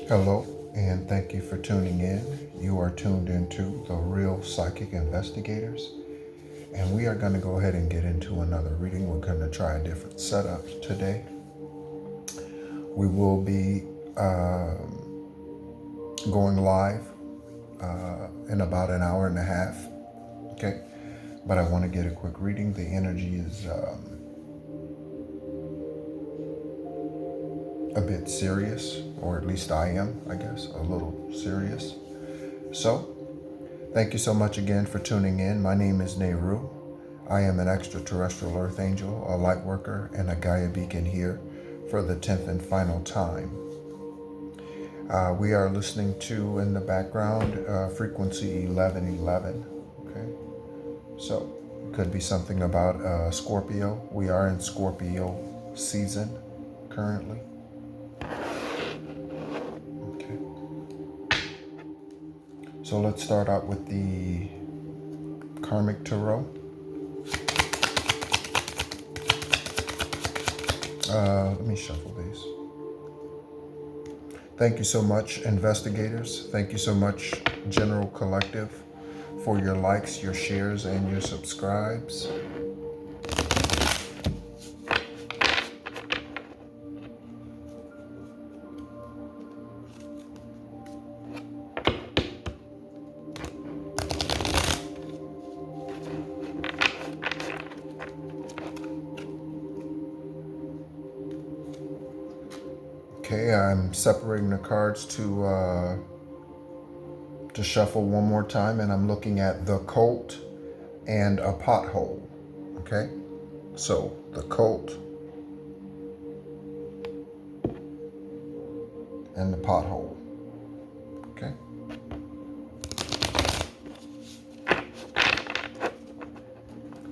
Hello, and thank you for tuning in. You are tuned into the Real Psychic Investigators, and we are going to go ahead and get into another reading. We're going to try a different setup today. We will be going live in about an hour and a half, okay? But I want to get a quick reading. The energy is a bit serious, or at least I am, I guess, a little serious. So, thank you so much again for tuning in. My name is Nehru. I am an extraterrestrial earth angel, a light worker, and a Gaia beacon here for the 10th and final time. We are listening to, in the background, frequency 1111. Okay, so it could be something about Scorpio. We are in Scorpio season currently. Okay, so let's start out with the Karmic Tarot. Let me shuffle these. Thank you so much, investigators. Thank you so much, General Collective, for your likes, your shares, and your subscribes. Okay, I'm separating the cards to shuffle one more time, and I'm looking at the Colt and a pothole. Okay, so the Colt and the pothole. Okay.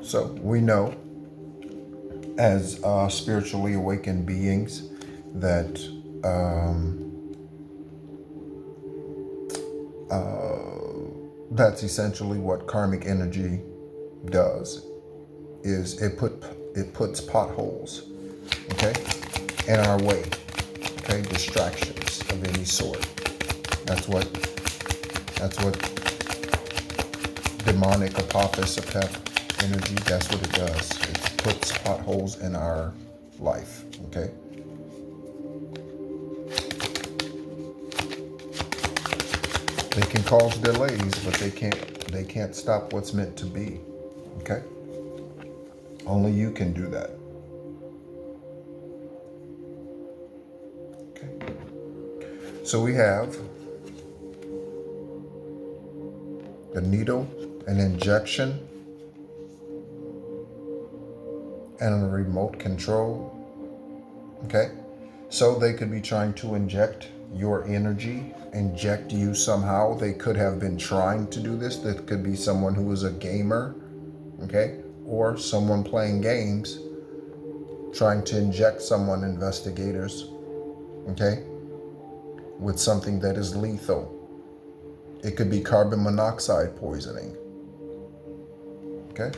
So we know, as spiritually awakened beings, that that's essentially what karmic energy does. Is it puts potholes, okay, in our way, okay, distractions of any sort. That's what demonic Apophis energy. That's what it does. It puts potholes in our life, okay. They can cause delays, but they can't stop what's meant to be. Okay? Only you can do that. Okay. So we have the needle, an injection, and a remote control. Okay? So they could be trying to inject your energy, inject you somehow. They could have been trying to do this. That could be someone who is a gamer, okay, or someone playing games trying to inject someone, investigators, okay, with something that is lethal. It could be carbon monoxide poisoning, okay.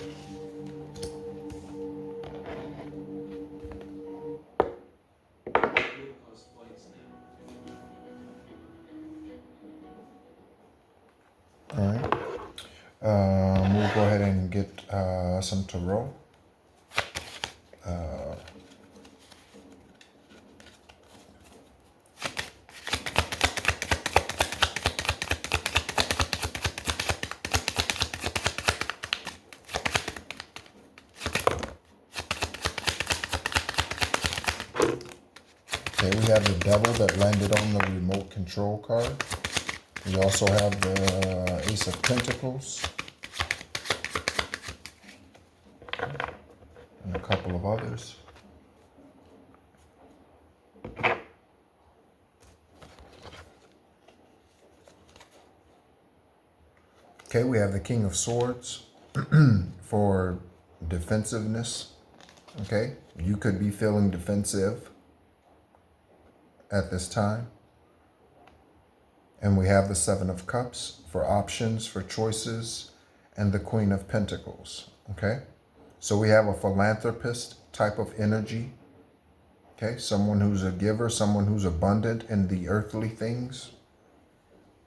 All right. We'll go ahead and get some tarot. Okay, we have the Devil that landed on the remote control card. We also have the Ace of Pentacles. And a couple of others. Okay, we have the King of Swords for defensiveness. Okay, you could be feeling defensive at this time. And we have the Seven of Cups for options, for choices, and the Queen of Pentacles. Okay, so we have a philanthropist type of energy Okay, someone who's a giver, someone who's abundant in the earthly things.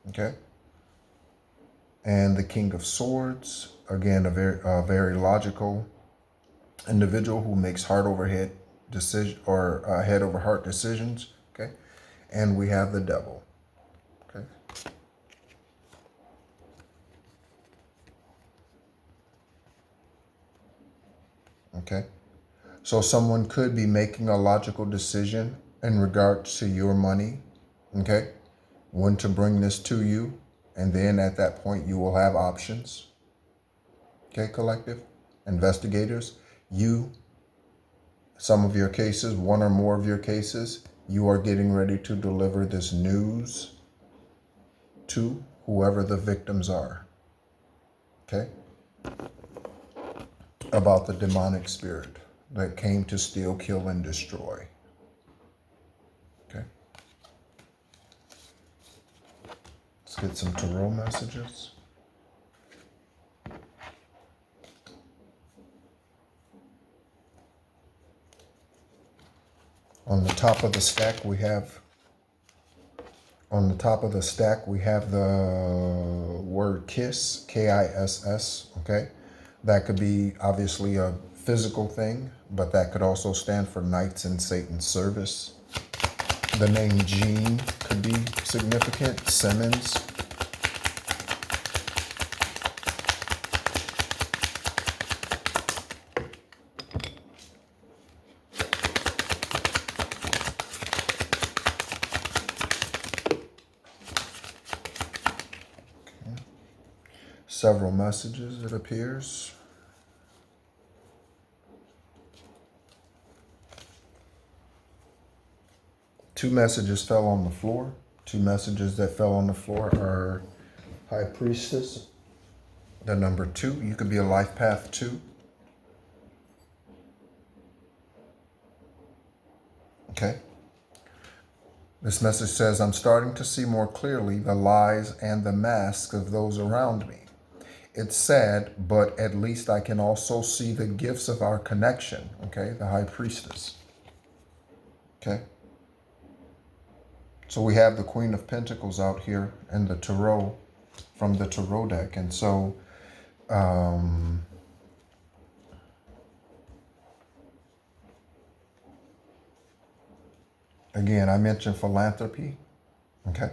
Okay. And the King of Swords, again, a very logical individual who makes heart over head decision or head over heart decisions. Okay. And we have the Devil. Okay. Okay. So someone could be making a logical decision in regards to your money. Okay. When to bring this to you. And then at that point, you will have options. Okay, collective investigators, some of your cases, one or more of your cases, you are getting ready to deliver this news to whoever the victims are. Okay? About the demonic spirit that came to steal, kill, and destroy. Okay? Let's get some tarot messages. On the top of the stack, we have the word kiss, Kiss, okay? That could be obviously a physical thing, but that could also stand for Knights in Satan's Service. The name Jean could be significant, Simmons. Several messages, it appears. Two messages fell on the floor. Two messages that fell on the floor are High Priestess, the number 2. You could be a life path 2. Okay. This message says, I'm starting to see more clearly the lies and the masks of those around me. It's sad, but at least I can also see the gifts of our connection. Okay, the High Priestess. Okay. So we have the Queen of Pentacles out here in the Tarot, from the Tarot deck. And so, again, I mentioned philanthropy. Okay.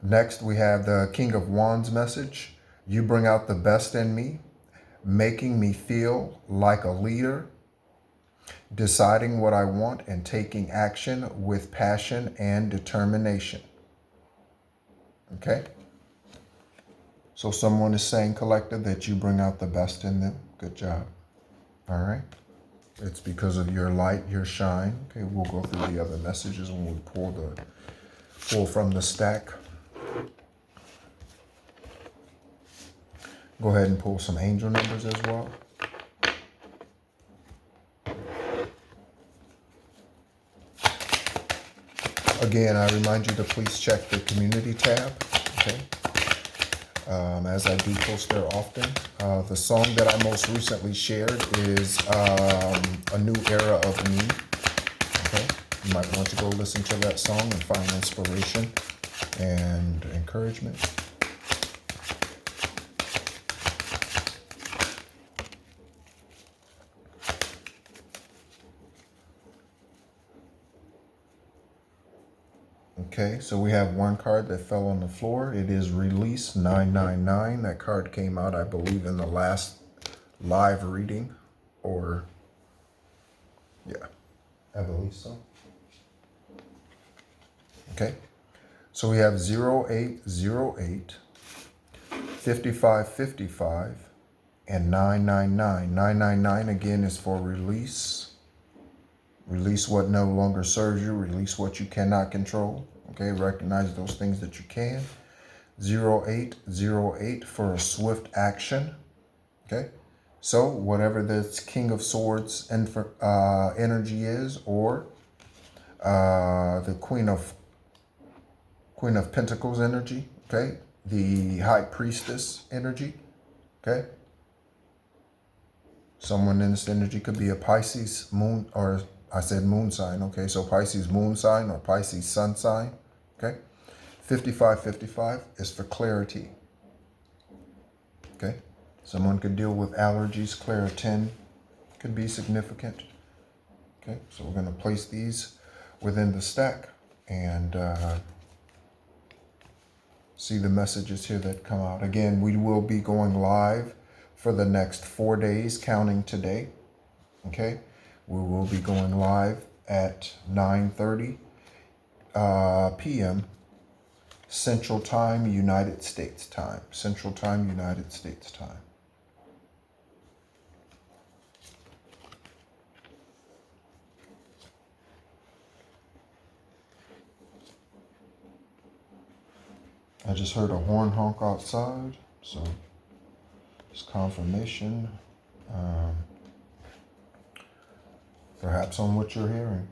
Next, we have the King of Wands message. You bring out the best in me, making me feel like a leader, deciding what I want and taking action with passion and determination. Okay? So someone is saying, collective, that you bring out the best in them. Good job. All right? It's because of your light, your shine. Okay, we'll go through the other messages when we pull from the stack. Go ahead and pull some angel numbers as well. Again, I remind you to please check the community tab, okay? As I do post there often. The song that I most recently shared is A New Era of Me, okay? You might want to go listen to that song and find inspiration and encouragement. Okay, so we have one card that fell on the floor. It is Release 999. That card came out, I believe, in the last live reading. Or, yeah, I believe so. Okay, so we have 0808, 5555, and 999. 999 again is for release. Release what no longer serves you. Release what you cannot control. Okay, recognize those things that you can. 0808 for a swift action. Okay, so whatever this King of Swords energy is, or the Queen of Pentacles energy. Okay, the High Priestess energy. Okay, Someone in this energy could be a Pisces moon, or I said moon sign, okay? So Pisces moon sign or Pisces sun sign, okay? 5555 is for clarity, okay? Someone could deal with allergies. Claritin could be significant, okay? So we're going to place these within the stack and see the messages here that come out. Again, we will be going live for the next 4 days, counting today, okay? We will be going live at 9:30 p.m. Central Time, United States time. Central Time, United States time. I just heard a horn honk outside, so it's confirmation, perhaps on what you're hearing.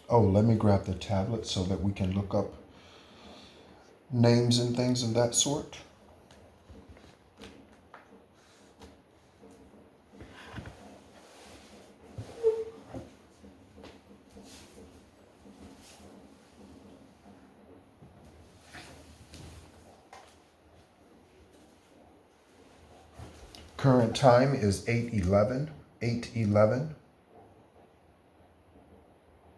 Oh, let me grab the tablet so that we can look up names and things of that sort. Current time is 8:11. 8:11.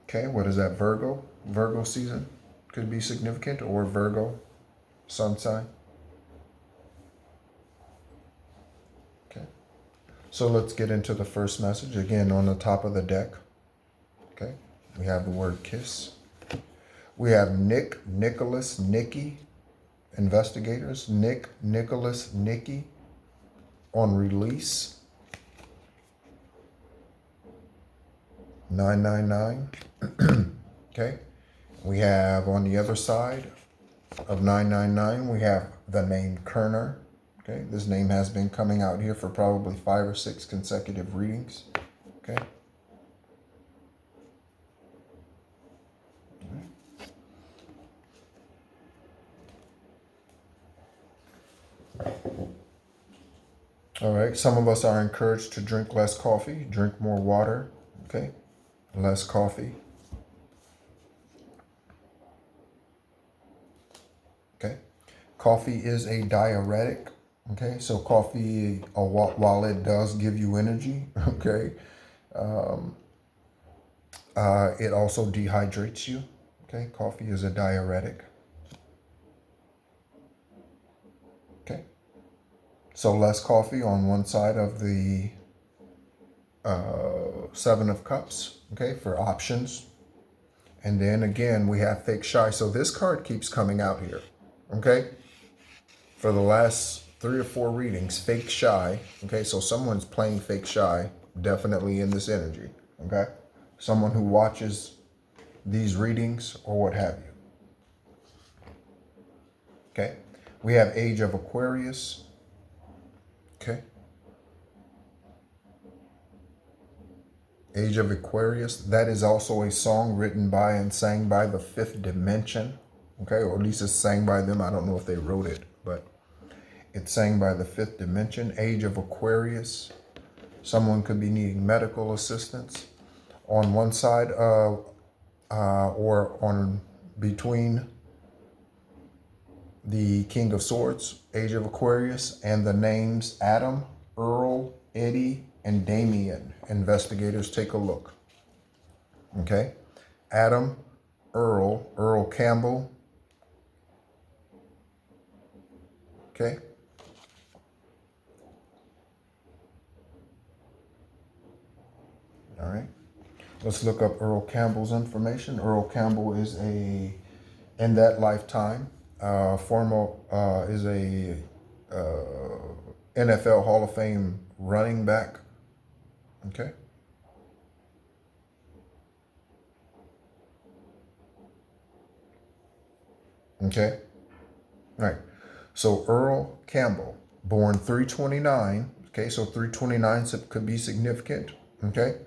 Okay, what is that? Virgo? Virgo season could be significant, or Virgo sun sign. Okay, so let's get into the first message. Again, on the top of the deck, okay, we have the word kiss. We have Nick, Nicholas, Nikki, investigators. Nick, Nicholas, Nikki on release. 999. Okay, we have on the other side of 999, we have the name Kerner. Okay, this name has been coming out here for probably 5 or 6 consecutive readings. Okay. All right, some of us are encouraged to drink less coffee, drink more water. Okay, less coffee. Okay, coffee is a diuretic. Okay, so coffee, while it does give you energy, okay, it also dehydrates you. Okay, coffee is a diuretic. Okay, so less coffee on one side of the 7 of Cups, okay, for options. And then again, we have fake shy. So this card keeps coming out here, okay? For the last 3 or 4 readings, fake shy, okay? So someone's playing fake shy, definitely in this energy, okay? Someone who watches these readings or what have you, okay? We have Age of Aquarius, okay? Age of Aquarius, that is also a song written by and sang by the Fifth Dimension, okay, or at least it's sang by them. I don't know if they wrote it, but it's sang by the Fifth Dimension. Age of Aquarius, someone could be needing medical assistance on one side or on between the King of Swords, Age of Aquarius, and the names Adam, Earl, Eddie, and Damien. Investigators, take a look. Okay, Adam, Earl Campbell. Okay. All right. Let's look up Earl Campbell's information. Earl Campbell is in that lifetime, is a NFL Hall of Fame running back. Okay. Okay. All right. So Earl Campbell, born 329. Okay, so 329 could be significant. Okay,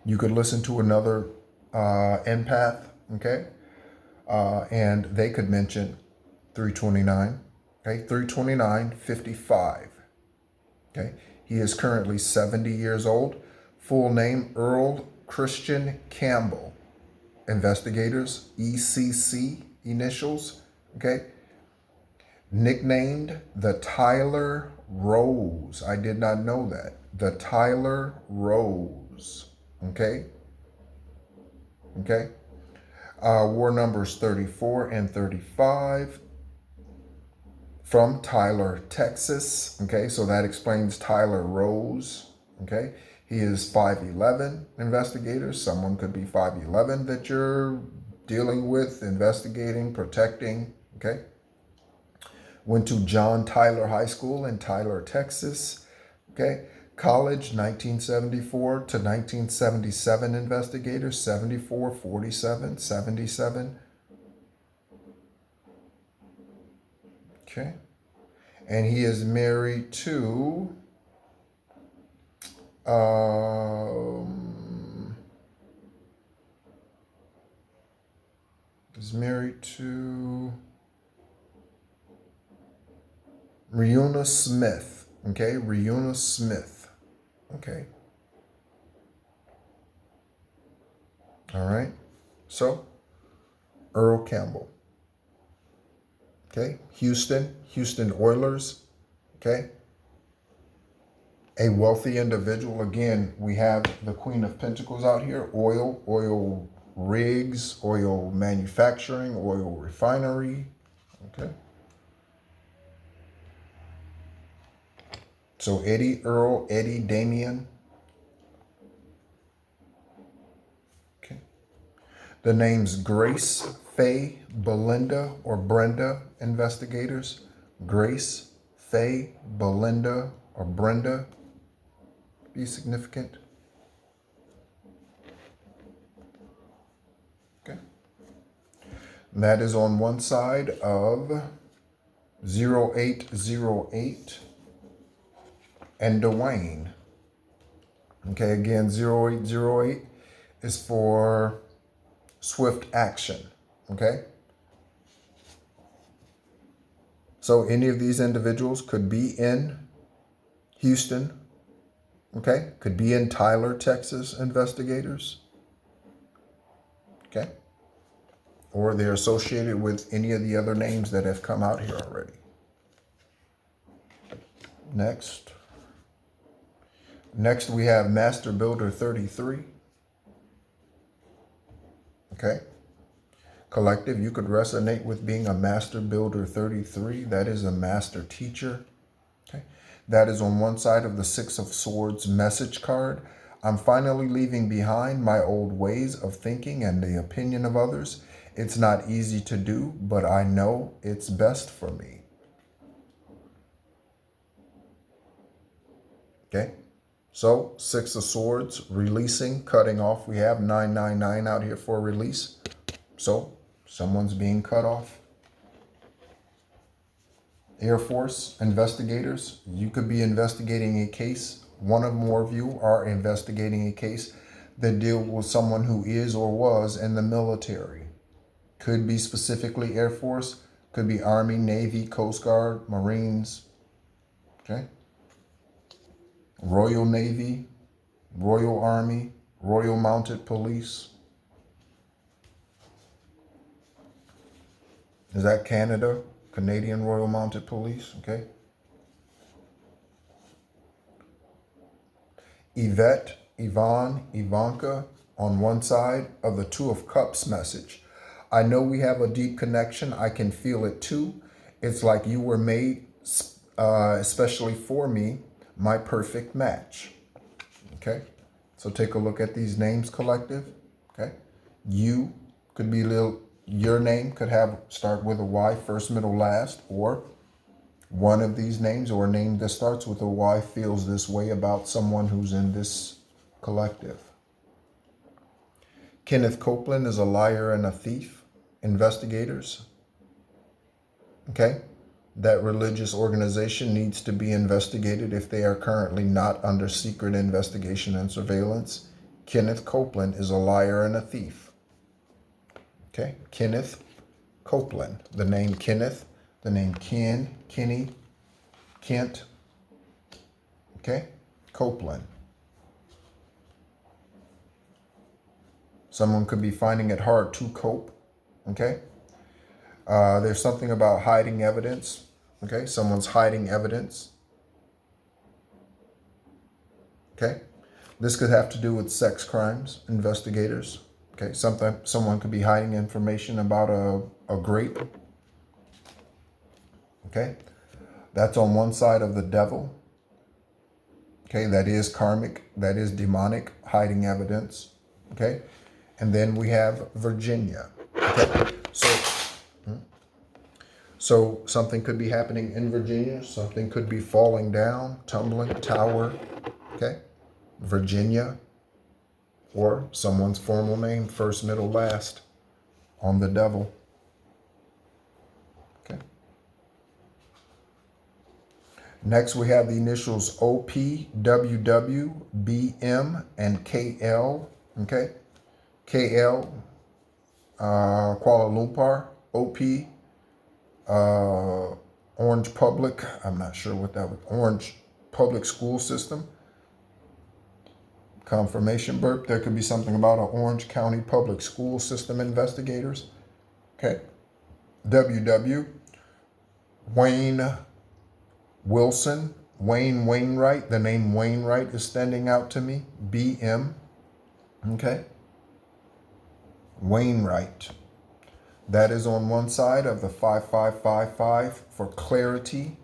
you could listen to another empath. Okay, and they could mention 329. Okay, 329, 55. Okay, he is currently 70 years old. Full name Earl Christian Campbell. Investigators, ECC initials. Okay, nicknamed the Tyler Rose. I did not know that. The Tyler Rose. Okay, okay. War numbers 34 and 35. From Tyler, Texas. Okay, so that explains Tyler Rose. Okay, he is 5'11", investigators. Someone could be 5'11" that you're dealing with, investigating, protecting. Okay, went to John Tyler High School in Tyler, Texas. Okay, college 1974 to 1977 investigators, 74, 47, 77. Okay. And he is married to Riona Smith. Okay, Riona Smith. Okay. All right. So, Earl Campbell. Okay, Houston Oilers. Okay, a wealthy individual. Again, we have the Queen of Pentacles out here. Oil rigs, oil manufacturing, oil refinery. Okay. So Eddie Damien. Okay. The names Grace, Faye, Belinda, or Brenda, investigators. Grace, Faye, Belinda, or Brenda, be significant. Okay. And that is on one side of 0808 and Dwayne. Okay, again, 0808 is for swift action. Okay. So any of these individuals could be in Houston. Okay, could be in Tyler, Texas, investigators. Okay, or they're associated with any of the other names that have come out here already. Next we have Master Builder 33. Okay, collective, you could resonate with being a Master Builder 33. That is a master teacher. Okay, that is on one side of the Six of Swords message card. I'm finally leaving behind my old ways of thinking and the opinion of others. It's not easy to do, but I know it's best for me. Okay, so Six of Swords, releasing, cutting off. We have 999 out here for release. So someone's being cut off. Air Force investigators, you could be investigating a case. One or more of you are investigating a case that deals with someone who is or was in the military. Could be specifically Air Force, could be Army, Navy, Coast Guard, Marines. Okay. Royal Navy, Royal Army, Royal Mounted Police. Is that Canada? Canadian Royal Mounted Police, okay. Yvette, Yvonne, Ivanka on one side of the Two of Cups message. I know we have a deep connection. I can feel it too. It's like you were made, especially for me, my perfect match. Okay, so take a look at these names, collective. Okay, you could be your name could start with a Y, first, middle, last, or one of these names or a name that starts with a Y feels this way about someone who's in this collective. Kenneth Copeland is a liar and a thief. Investigators. Okay, That religious organization needs to be investigated if they are currently not under secret investigation and surveillance. Kenneth Copeland is a liar and a thief. Okay, Kenneth Copeland. The name Kenneth, the name Ken, Kenny, Kent. Okay, Copeland. Someone could be finding it hard to cope. Okay. There's something about hiding evidence. Okay, someone's hiding evidence. Okay, this could have to do with sex crimes, investigators. Okay, someone could be hiding information about a grape. Okay, that's on one side of the devil. Okay, that is karmic, that is demonic, hiding evidence. Okay, and then we have Virginia. Okay, so something could be happening in Virginia. Something could be falling down, tumbling, tower. Okay, Virginia, or someone's formal name, first, middle, last, on the devil. Okay. Next, we have the initials OP, WW, BM, and KL. Okay. KL, Kuala Lumpur. OP, Orange Public. I'm not sure what that was. Orange Public School System. Confirmation burp. There could be something about an Orange County Public School System investigators. Okay. WW, Wayne Wilson, Wayne Wainwright. The name Wainwright is standing out to me. BM. Okay. Wainwright. That is on one side of the 5555 for clarity.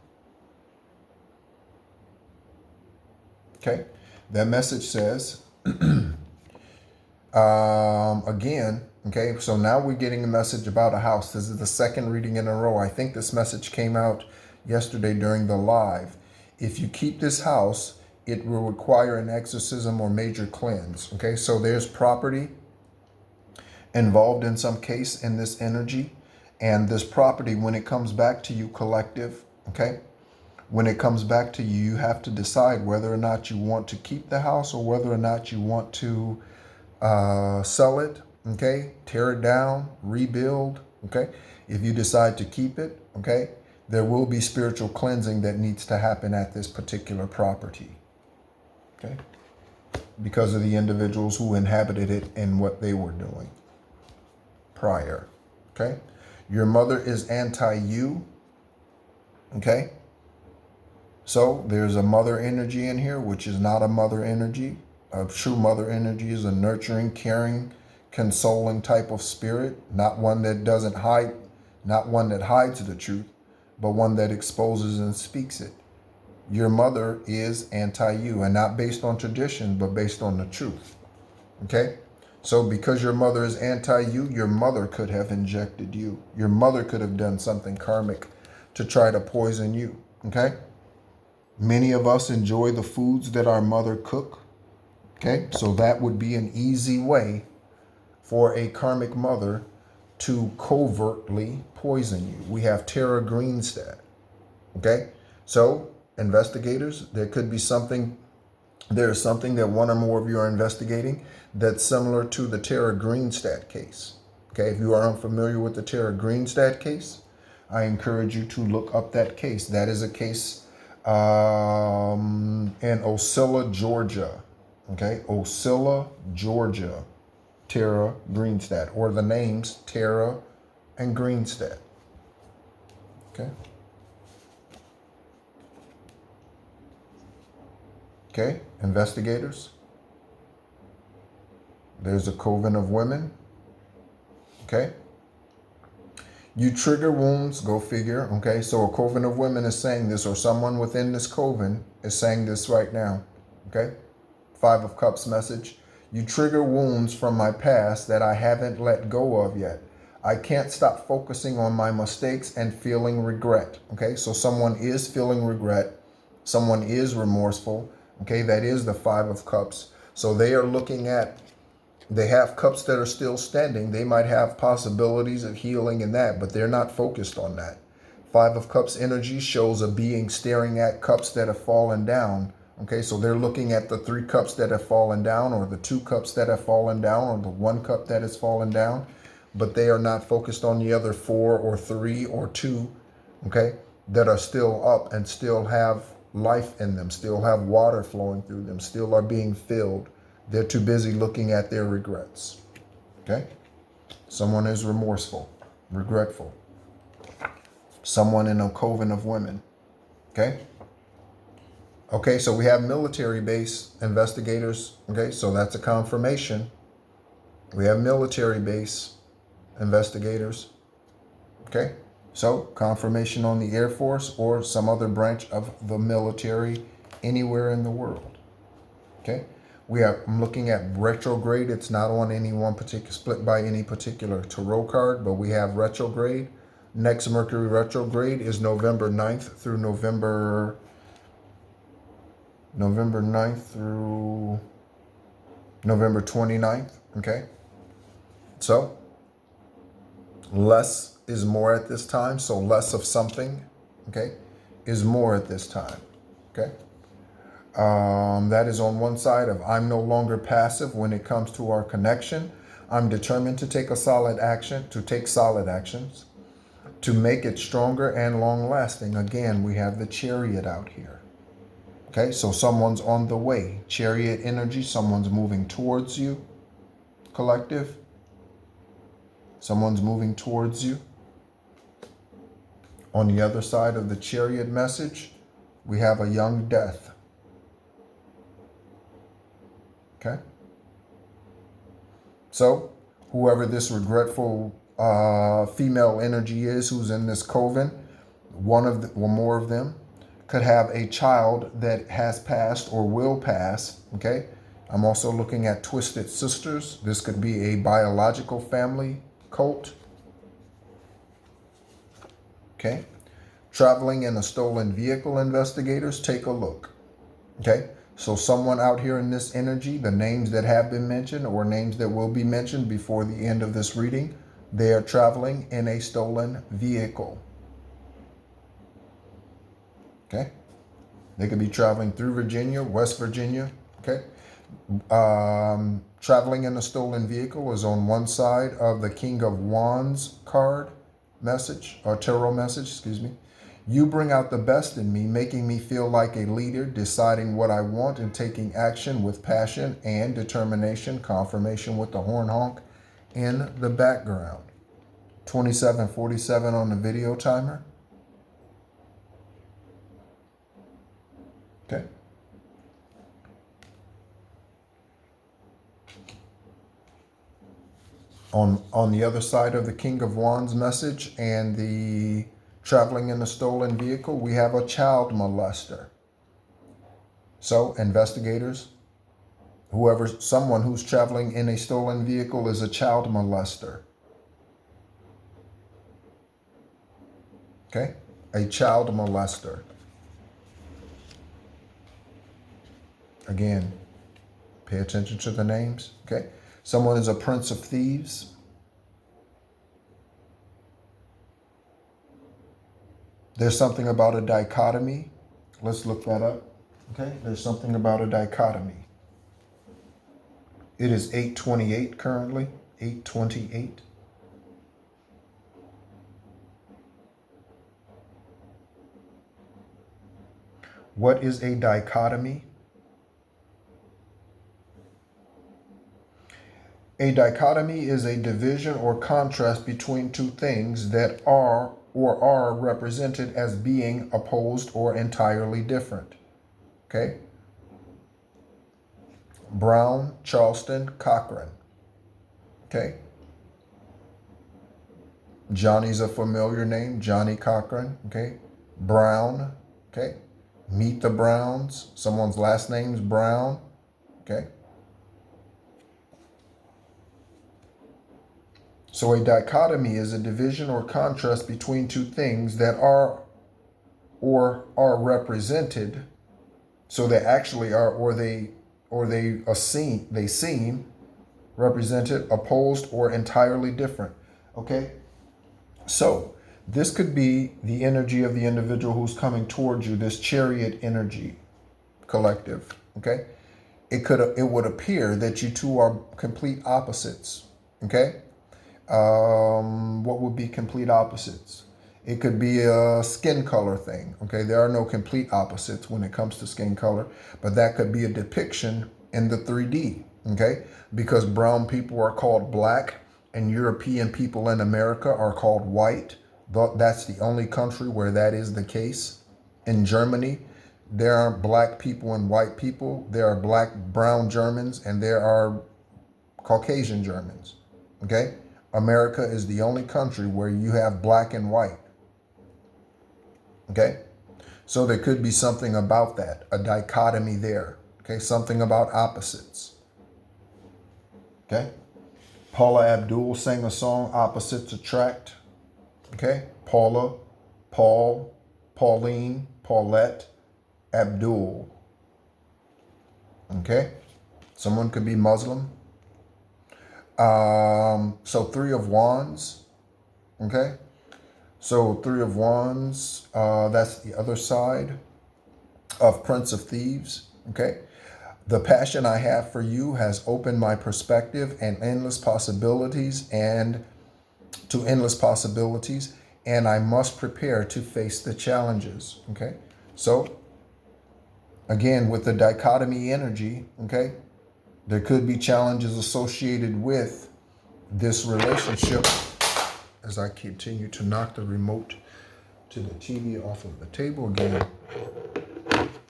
Okay. That message says, again, okay, so now we're getting a message about a house. This is the second reading in a row. I think this message came out yesterday during the live. If you keep this house, it will require an exorcism or major cleanse. Okay, so there's property involved in some case in this energy. And this property, when it comes back to you, collective, okay, when it comes back to you, you have to decide whether or not you want to keep the house or whether or not you want to sell it, okay, tear it down, rebuild, okay. If you decide to keep it, okay, there will be spiritual cleansing that needs to happen at this particular property, okay, because of the individuals who inhabited it and what they were doing prior, okay. Your mother is anti-you, okay. So there's a mother energy in here, which is not a mother energy. A true mother energy is a nurturing, caring, consoling type of spirit, not one that doesn't hide, not one that hides the truth, but one that exposes and speaks it. Your mother is anti-you, and not based on tradition, but based on the truth. Okay? So because your mother is anti-you, your mother could have injected you. Your mother could have done something karmic to try to poison you. Okay? Many of us enjoy the foods that our mother cook. Okay, so that would be an easy way for a karmic mother to covertly poison you. We have Tara Greenstad. Okay, so investigators, there could be something, there's something that one or more of you are investigating that's similar to the Tara Greenstad case. Okay, if you are unfamiliar with the Tara Greenstad case, I encourage you to look up that case. That is a case in Ocilla, Georgia. Okay, Ocilla, Georgia, Tara Greenstad, or the names Tara and Greenstad. Okay. Okay, investigators. There's a coven of women. Okay. You trigger wounds, go figure. Okay, so a coven of women is saying this, or someone within this coven is saying this right now. Okay. 5 of Cups message. You trigger wounds from my past that I haven't let go of yet. I can't stop focusing on my mistakes and feeling regret. Okay, so someone is feeling regret. Someone is remorseful. Okay, that is the 5 of Cups. So they are looking at, they have cups that are still standing. They might have possibilities of healing in that, but they're not focused on that. Five of Cups energy shows a being staring at cups that have fallen down. Okay, so they're looking at the 3 cups that have fallen down, or the 2 cups that have fallen down, or the 1 cup that has fallen down, but they are not focused on the other 4 or 3 or 2, okay, that are still up and still have life in them, still have water flowing through them, still are being filled. They're too busy looking at their regrets. Okay? Someone is remorseful, regretful. Someone in a coven of women. Okay? Okay, so we have military base investigators. Okay, so that's a confirmation. We have military base investigators. Okay, so confirmation on the Air Force or some other branch of the military anywhere in the world. Okay, I'm looking at retrograde. It's not on any one particular, split by any particular tarot card, but we have retrograde. Next Mercury retrograde is November 9th through November 9th through November 29th. Okay, so less is more at this time. So less of something, okay, is more at this time. Okay. That is on one side of I'm no longer passive when it comes to our connection. I'm determined to take solid actions, to make it stronger and long lasting. Again, we have the Chariot out here. Okay, so someone's on the way. Chariot energy, someone's moving towards you, collective. Someone's moving towards you. On the other side of the Chariot message, we have a young death. Okay? So, whoever this regretful female energy is who's in this coven, one or more of them, could have a child that has passed or will pass. Okay? I'm also looking at twisted sisters. This could be a biological family cult. Okay? Traveling in a stolen vehicle investigators, take a look. Okay? So someone out here in this energy, the names that have been mentioned or names that will be mentioned before the end of this reading, they are traveling in a stolen vehicle. Okay? They could be traveling through Virginia, West Virginia. Okay? Traveling in a stolen vehicle is on one side of the King of Wands card message, or tarot message, excuse me. You bring out the best in me, making me feel like a leader, deciding what I want and taking action with passion and determination. Confirmation with the horn honk in the background. 2747 on the video timer. Okay. On the other side of the King of Wands message and the traveling in a stolen vehicle, we have a child molester. So investigators, someone who's traveling in a stolen vehicle is a child molester. Okay? A child molester. Again, pay attention to the names. Okay? Someone is a prince of thieves. There's something about a dichotomy. Let's look that up. Okay, there's something about a dichotomy. It is 8:28 currently, 8:28. What is a dichotomy? A dichotomy is a division or contrast between two things that are represented as being opposed or entirely different. Okay? Brown, Charleston, Cochran. Okay? Johnny's a familiar name, Johnny Cochran. Okay? Brown. Okay? Meet the Browns. Someone's last name's Brown. Okay? So a dichotomy is a division or contrast between two things that are represented. So they actually are, they seem represented, opposed, or entirely different. Okay? So This could be the energy of the individual who's coming towards you, this chariot energy collective, okay? It would appear that you two are complete opposites, okay? What would be complete opposites? It could be a skin color thing, okay? There are no complete opposites when it comes to skin color, but that could be a depiction in the 3D, okay? Because brown people are called black and European people in America are called white. That's the only country where that is the case. In Germany, there are black people and white people. There are black, brown Germans, and there are Caucasian Germans, okay? America is the only country where you have black and white, okay? So there could be something about that, a dichotomy there, okay? Something about opposites, okay? Paula Abdul sang a song, Opposites Attract, okay? Paula, Paul, Pauline, Paulette, Abdul, okay? Someone could be Muslim. So Three of Wands, okay? So Three of Wands, that's the other side of Prince of Thieves, okay? The passion I have for you has opened my perspective and endless possibilities and I must prepare to face the challenges, okay? So again, with the dichotomy energy, okay, there could be challenges associated with this relationship. As I continue to knock the remote to the TV off of the table again.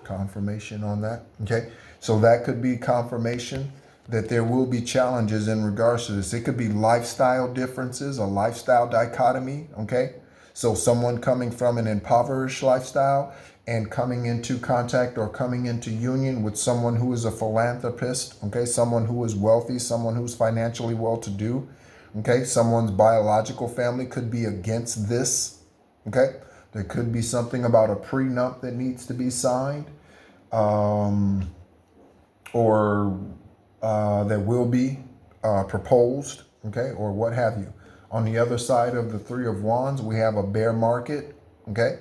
Confirmation on that. Okay. So that could be confirmation that there will be challenges in regards to this. It could be lifestyle differences, a lifestyle dichotomy. Okay. So someone coming from an impoverished lifestyle and coming into contact or coming into union with someone who is a philanthropist. Okay. Someone who is wealthy, someone who's financially well-to-do. Okay, someone's biological family could be against this. Okay, there could be something about a prenup that needs to be signed, or that will be proposed. Okay, or what have you. On the other side of the Three of Wands, we have a bear market. Okay,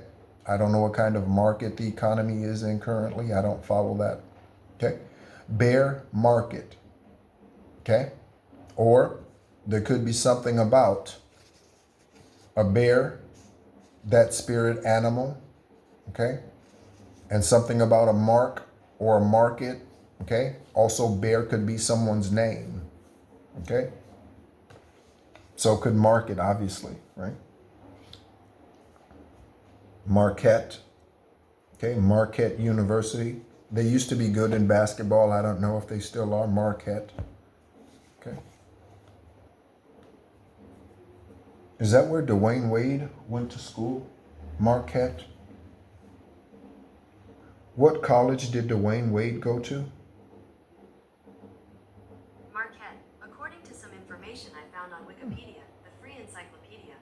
I don't know what kind of market the economy is in currently. I don't follow that. Okay, bear market. Okay, or there could be something about a bear, that spirit animal, okay? And something about a mark or a market, okay? Also, bear could be someone's name, okay? So could market, obviously, right? Marquette, okay? Marquette University. They used to be good in basketball. I don't know if they still are. Marquette, okay? Is that where Dwayne Wade went to school? Marquette? What college did Dwayne Wade go to? Marquette, according to some information I found on Wikipedia, the free encyclopedia.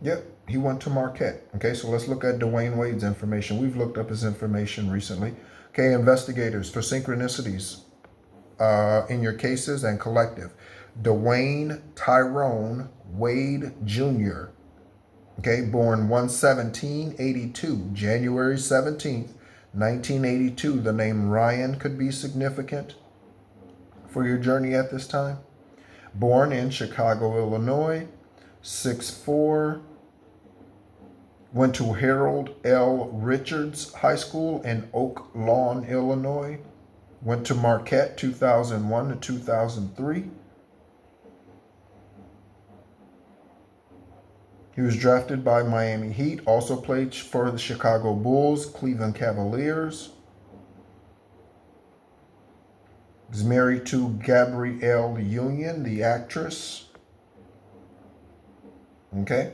Yep, he went to Marquette. Okay, so let's look at Dwayne Wade's information. We've looked up his information recently. Okay, investigators for synchronicities in your cases and collective. Dwayne Tyrone Wade Jr., okay, born 1/17/82, January 17th, 1982. The name Ryan could be significant for your journey at this time. Born in Chicago, Illinois, 6'4", went to Harold L. Richards High School in Oak Lawn, Illinois. Went to Marquette 2001 to 2003. He was drafted by Miami Heat, also played for the Chicago Bulls, Cleveland Cavaliers. He's married to Gabrielle Union, the actress. Okay.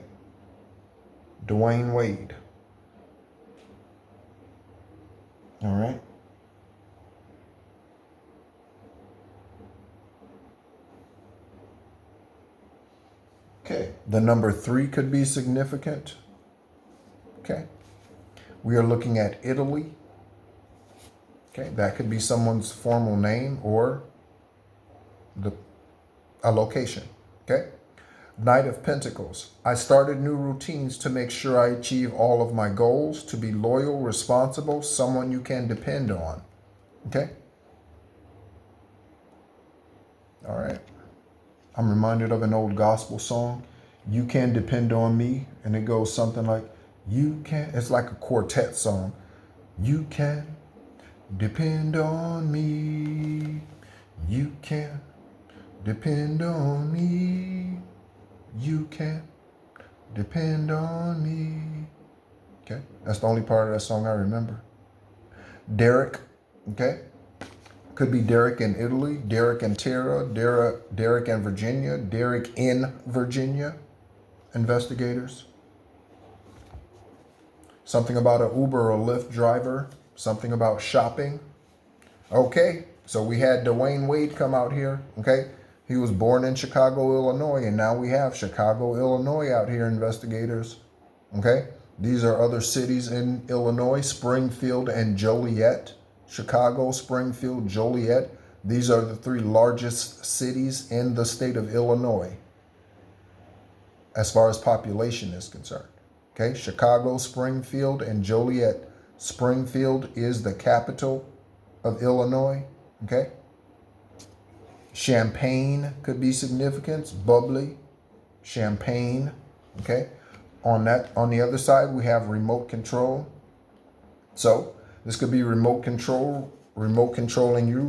Dwayne Wade. All right. Okay, the number 3 could be significant. Okay, we are looking at Italy. Okay, that could be someone's formal name or a location. Okay, Knight of Pentacles. I started new routines to make sure I achieve all of my goals, to be loyal, responsible, someone you can depend on. Okay? All right. I'm reminded of an old gospel song, You Can Depend on Me, and it goes something like, you can, it's like a quartet song. You can depend on me. You can depend on me. You can depend on me. Okay, that's the only part of that song I remember. Derek, okay? Could be Derek in Italy, Derek in Tara, Derek in Virginia, Derek in Virginia, investigators. Something about an Uber or Lyft driver, something about shopping. Okay, so we had Dwayne Wade come out here, okay? He was born in Chicago, Illinois, and now we have Chicago, Illinois out here, investigators, okay? These are other cities in Illinois, Springfield and Joliet. Chicago, Springfield, Joliet. These are the three largest cities in the state of Illinois as far as population is concerned. Okay, Chicago, Springfield, and Joliet. Springfield is the capital of Illinois. Okay. Champagne could be significant, bubbly, champagne. Okay. On the other side, we have remote control. So this could be remote control, remote controlling you,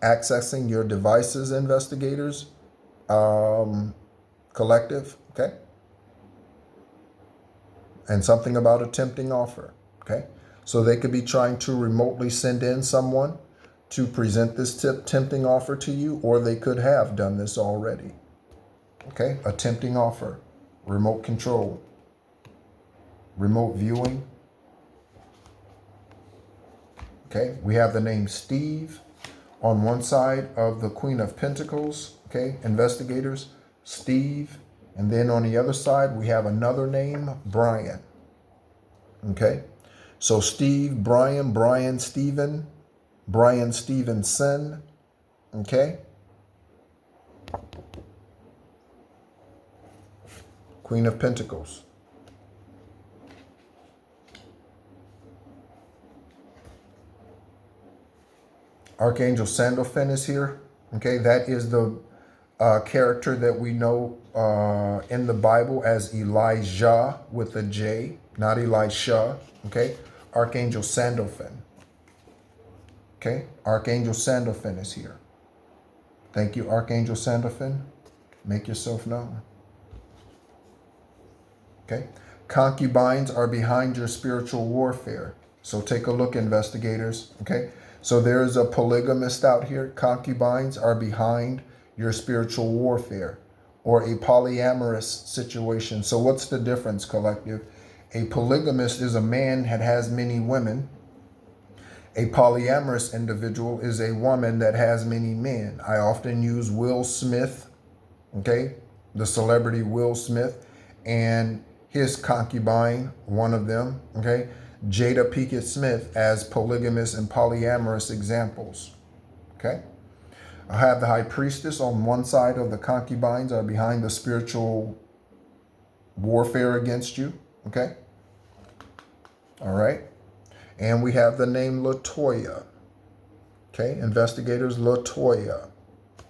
accessing your devices, investigators, collective. Okay. And something about a tempting offer. Okay. So they could be trying to remotely send in someone to present this tempting offer to you, or they could have done this already. Okay. A tempting offer, remote control, remote viewing. Okay. We have the name Steve on one side of the Queen of Pentacles. Okay. Investigators, Steve. And then on the other side, we have another name, Brian. Okay. So Steve, Brian, Brian, Steven, Brian Stevenson. Okay. Queen of Pentacles. Archangel Sandalphon is here. Okay. That is the character that we know in the Bible as Elijah with a J, not Elisha. Okay. Archangel Sandalphon. Okay. Archangel Sandalphon is here. Thank you, Archangel Sandalphon. Make yourself known. Okay. Concubines are behind your spiritual warfare. So take a look, investigators. Okay. So there is a polygamist out here. Concubines are behind your spiritual warfare, or a polyamorous situation. So what's the difference, collective? A polygamist is a man that has many women. A polyamorous individual is a woman that has many men. I often use Will Smith, okay, the celebrity Will Smith, and his concubine, one of them, okay, Jada Pinkett Smith, as polygamous and polyamorous examples, okay? I have the High Priestess on one side of the concubines are behind the spiritual warfare against you, okay? All right. And we have the name Latoya, okay? Investigators, Latoya,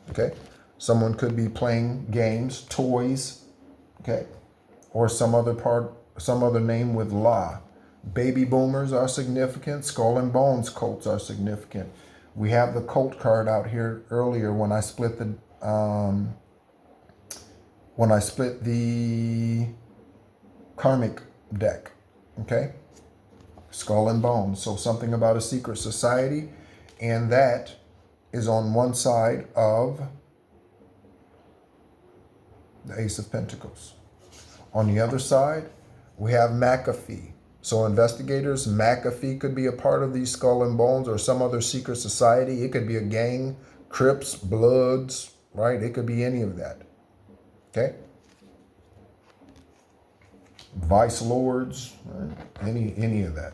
okay? Someone could be playing games, toys, okay? Or some other name with La. Baby boomers are significant. Skull and Bones cults are significant. We have the cult card out here earlier when I split the karmic deck. Okay, Skull and Bones. So something about a secret society, and that is on one side of the Ace of Pentacles. On the other side, we have McAfee. So investigators, McAfee could be a part of these Skull and Bones or some other secret society. It could be a gang, Crips, Bloods, right? It could be any of that. Okay? Vice Lords, right? Any of that.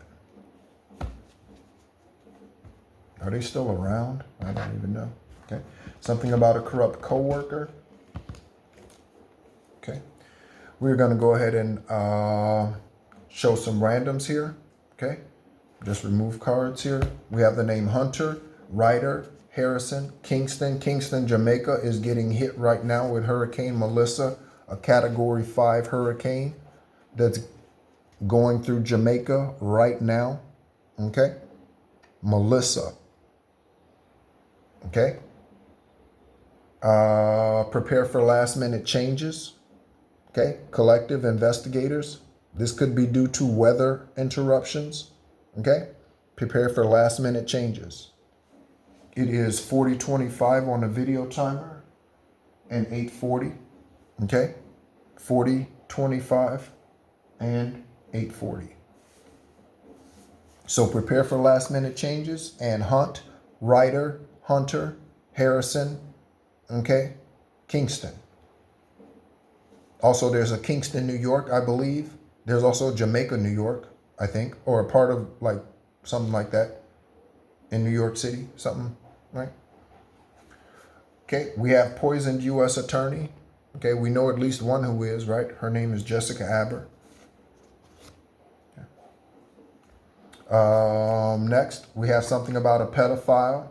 Are they still around? I don't even know. Okay. Something about a corrupt coworker. Okay. We're going to go ahead and show some randoms here. Okay. Just remove cards here. We have the name Hunter, Ryder, Harrison, Kingston. Kingston, Jamaica is getting hit right now with Hurricane Melissa, a Category 5 hurricane that's going through Jamaica right now. Okay. Melissa. Okay. Prepare for last minute changes. Okay. Collective investigators. This could be due to weather interruptions. Okay. Prepare for last minute changes. It is 40:25 on the video timer and 8:40. Okay. 40:25 and 8:40. So prepare for last minute changes. And Hunt, Ryder, Hunter, Harrison, okay, Kingston. Also, there's a Kingston, New York, I believe. There's also Jamaica, New York, I think, or a part of like something like that in New York City, something, right? Okay, we have poisoned U.S. attorney. Okay, we know at least one who is, right? Her name is Jessica Aber. Next, we have something about a pedophile.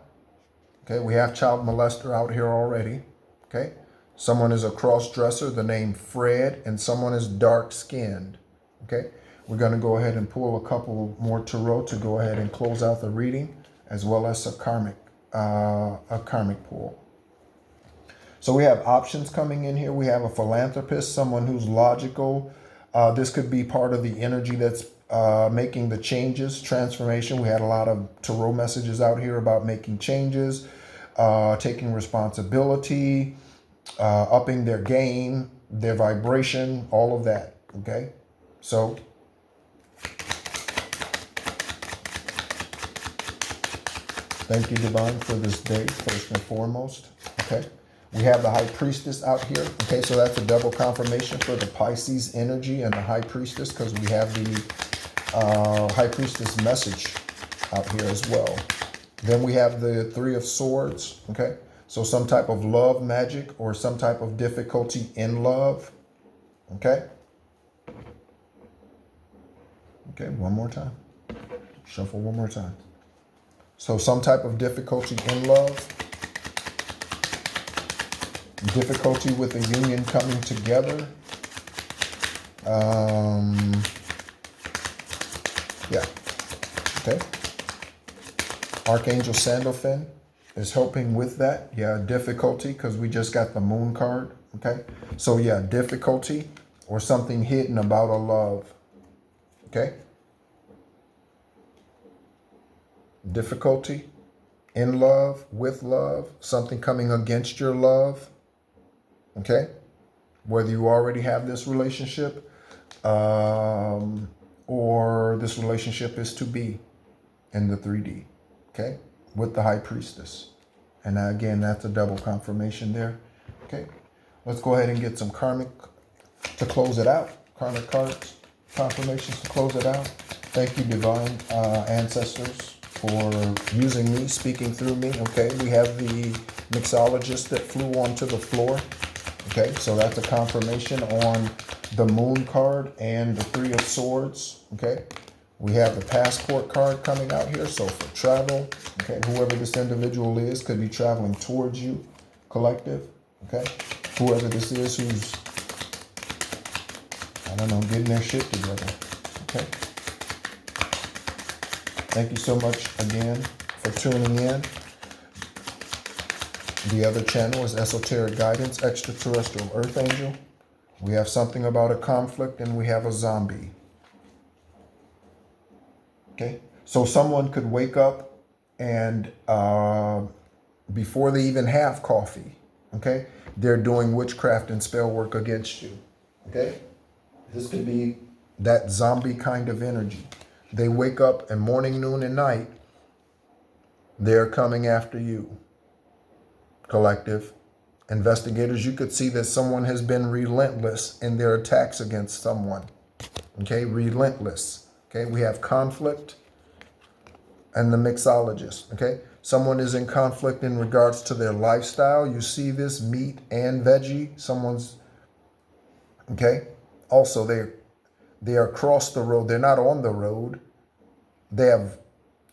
Okay, we have child molester out here already. Okay, someone is a cross-dresser, the name Fred, and someone is dark-skinned. Okay, we're going to go ahead and pull a couple more tarot to go ahead and close out the reading, as well as a karmic pull. So we have options coming in here. We have a philanthropist, someone who's logical. This could be part of the energy that's making the changes, transformation. We had a lot of tarot messages out here about making changes, taking responsibility, upping their game, their vibration, all of that. Okay, so thank you, Divine, for this day, first and foremost. Okay, we have the High Priestess out here. Okay, so that's a double confirmation for the Pisces energy and the High Priestess, because we have the High Priestess message out here as well. Then we have the Three of Swords. Okay, so some type of love magic or some type of difficulty in love. Okay. Okay, one more time. Shuffle one more time. So some type of difficulty in love. Difficulty with a union coming together. Yeah. Okay. Archangel Sandalphon is helping with that. Yeah, difficulty, because we just got the Moon card. Okay. So yeah, difficulty or something hidden about a love. Okay. Difficulty in love, with love, something coming against your love. Okay. Whether you already have this relationship, or this relationship is to be in the 3D, okay, with the High Priestess. And again, that's a double confirmation there. Okay, let's go ahead and get some karmic to close it out. Karmic cards, confirmations to close it out. Thank you, divine ancestors, for using me, speaking through me. Okay, we have the mixologist that flew onto the floor. Okay, so that's a confirmation on the Moon card and the Three of Swords. Okay, we have the Passport card coming out here. So for travel, okay, whoever this individual is could be traveling towards you, collective. Okay, whoever this is who's, I don't know, getting their shit together. Okay, thank you so much again for tuning in. The other channel is Esoteric Guidance, Extraterrestrial Earth Angel. We have something about a conflict and we have a zombie. Okay, so someone could wake up and before they even have coffee, okay, they're doing witchcraft and spell work against you. Okay, this could be that zombie kind of energy. They wake up and morning, noon, and night, they're coming after you. Collective investigators, you could see that someone has been relentless in their attacks against someone. Okay, relentless. Okay, we have conflict and the mixologist. Okay, someone is in conflict in regards to their lifestyle. You see this meat and veggie. Someone's, okay, Also, they are across the road. They're not on the road. They have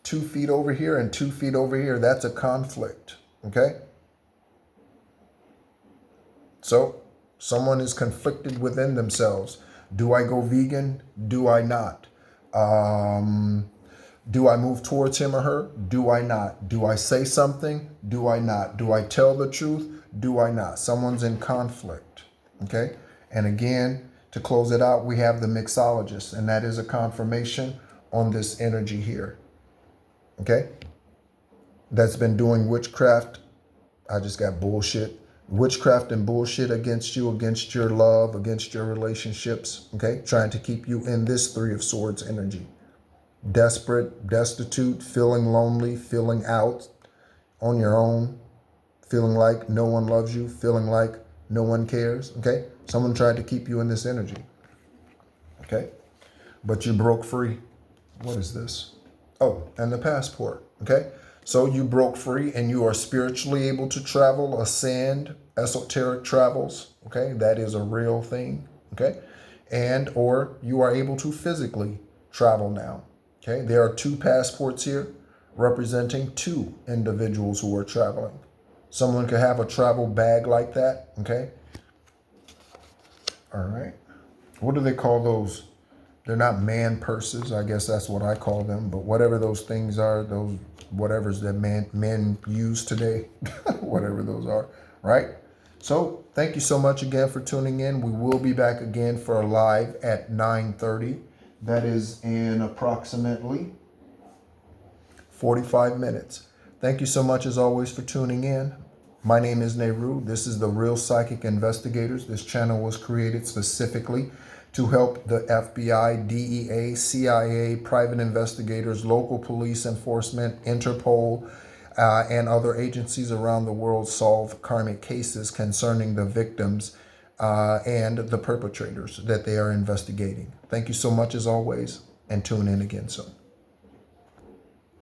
2 feet over here and 2 feet over here. That's a conflict. Okay? So someone is conflicted within themselves. Do I go vegan? Do I not? Do I move towards him or her? Do I not? Do I say something? Do I not? Do I tell the truth? Do I not? Someone's in conflict. Okay? And again, to close it out, we have the mixologist, and that is a confirmation on this energy here. Okay? That's been doing witchcraft. I just got bullshit. Witchcraft and bullshit against you, against your love, against your relationships. Okay? Trying to keep you in this 3 of Swords energy. Desperate, destitute, feeling lonely, feeling out on your own, feeling like no one loves you, feeling like no one cares. Okay? Someone tried to keep you in this energy. Okay? But you broke free. What is this? Oh, and the passport. Okay? So you broke free and you are spiritually able to travel, ascend, esoteric travels. Okay? That is a real thing. Okay? And or you are able to physically travel now. Okay? There are 2 passports here representing 2 individuals who are traveling. Someone could have a travel bag like that. Okay? All right. What do they call those? They're not man purses. I guess that's what I call them. But whatever those things are, those whatevers that men use today, whatever those are, right? So thank you so much again for tuning in. We will be back again for a live at 9:30. That is in approximately 45 minutes. Thank you so much as always for tuning in. My name is Nehru. This is the Real Psychic Investigators. This channel was created specifically to help the FBI, DEA, CIA, private investigators, local police enforcement, Interpol, and other agencies around the world solve karmic cases concerning the victims and the perpetrators that they are investigating. Thank you so much as always, and tune in again soon.